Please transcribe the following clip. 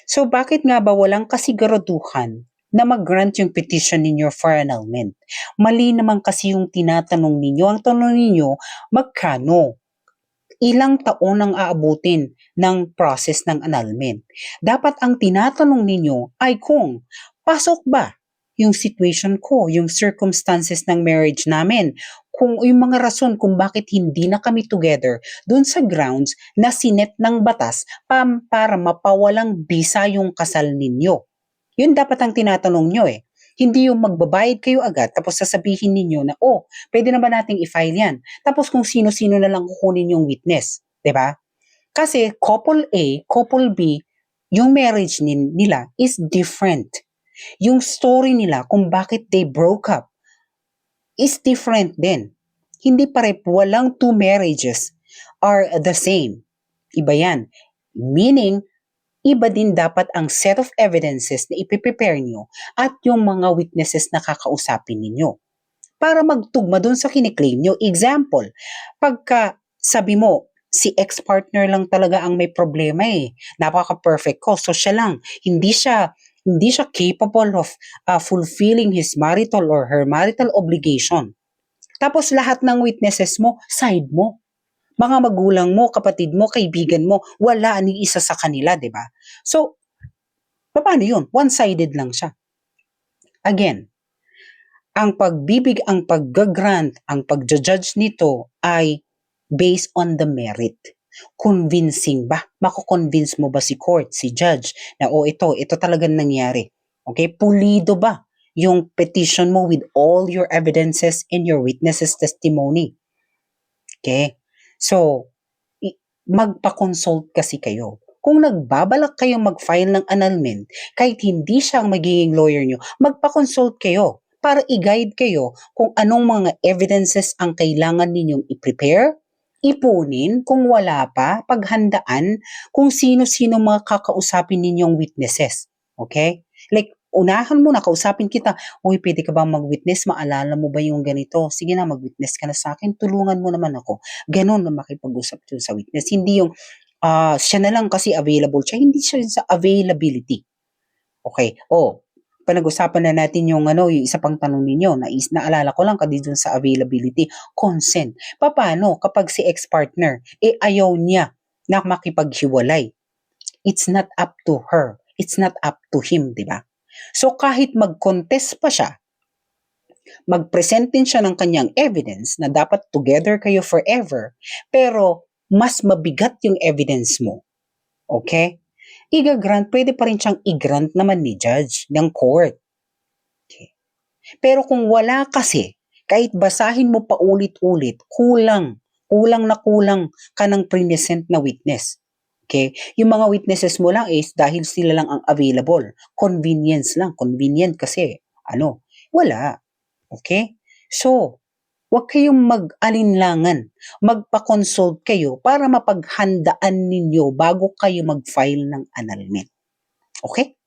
So bakit nga ba walang kasiguraduhan na mag-grant yung petition ninyo for annulment? Mali naman kasi yung tinatanong ninyo. Ang tanong ninyo, magkano? Ilang taon ang aabutin ng process ng annulment? Dapat ang tinatanong ninyo ay kung pasok ba yung situation ko, yung circumstances ng marriage namin, kung yung mga rason kung bakit hindi na kami together dun sa grounds na sinet ng batas para mapawalang bisa yung kasal ninyo. Yun dapat ang tinatanong nyo eh. Hindi yung magbabayad kayo agad tapos sasabihin ninyo na, oh, pwede na ba nating i-file yan? Tapos kung sino-sino na lang kukunin yung witness. 'Di ba? Kasi couple A, couple B, yung marriage nila is different. Yung story nila kung bakit they broke up is different din. Hindi walang two marriages are the same. Iba yan. Meaning, iba din dapat ang set of evidences na ipiprepare nyo at yung mga witnesses na kakausapin ninyo para magtugma dun sa kiniklaim nyo. Example, pagka sabi mo, si ex-partner lang talaga ang may problema eh. Napaka-perfect ko. So siya lang. Hindi siya capable of fulfilling his marital or her marital obligation. Tapos lahat ng witnesses mo, side mo. Mga magulang mo, kapatid mo, kaibigan mo, wala ni isa sa kanila, di ba? So, paano yun? One-sided lang siya. Again, ang pag-grant, ang pag-judge nito ay based on the merit. Convincing ba? Mako-convince mo ba si court, si judge, na ito talagang nangyari? Okay? Pulido ba yung petition mo with all your evidences and your witnesses' testimony? Okay? So, magpa-consult kasi kayo. Kung nagbabalak kayong mag-file ng annulment, kahit hindi siya ang magiging lawyer nyo, magpa-consult kayo para i-guide kayo kung anong mga evidences ang kailangan ninyong i-prepare, ipunin, kung wala pa, paghandaan, kung sino-sino mga kakausapin ninyong witnesses. Okay? Like, unahan mo na, kausapin kita, uy, pwede ka ba mag-witness? Maalala mo ba yung ganito? Sige na, mag-witness ka na sa akin, tulungan mo naman ako. Ganon na makipag-usap yun sa witness. Hindi yung, siya na lang kasi available siya. Hindi siya sa availability. Okay, panag-usapan na natin yung yung isa pang tanong ninyo, naalala ko lang kasi dun sa availability, consent. Paano kapag si ex-partner, ayaw niya na makipaghiwalay? It's not up to her. It's not up to him, di ba? So kahit mag-contest pa siya, mag-present din siya ng kanyang evidence na dapat together kayo forever, pero mas mabigat yung evidence mo. Okay? Pwede pa rin siyang i-grant naman ni judge, ng court. Okay. Pero kung wala kasi, kahit basahin mo pa ulit-ulit, kulang ka ng present na witness. Okay? Yung mga witnesses mo lang is dahil sila lang ang available. Convenience lang. Convenient kasi, wala. Okay? So, huwag kayong mag-alinlangan. Magpa-consult kayo para mapaghandaan ninyo bago kayo mag-file ng annulment. Okay?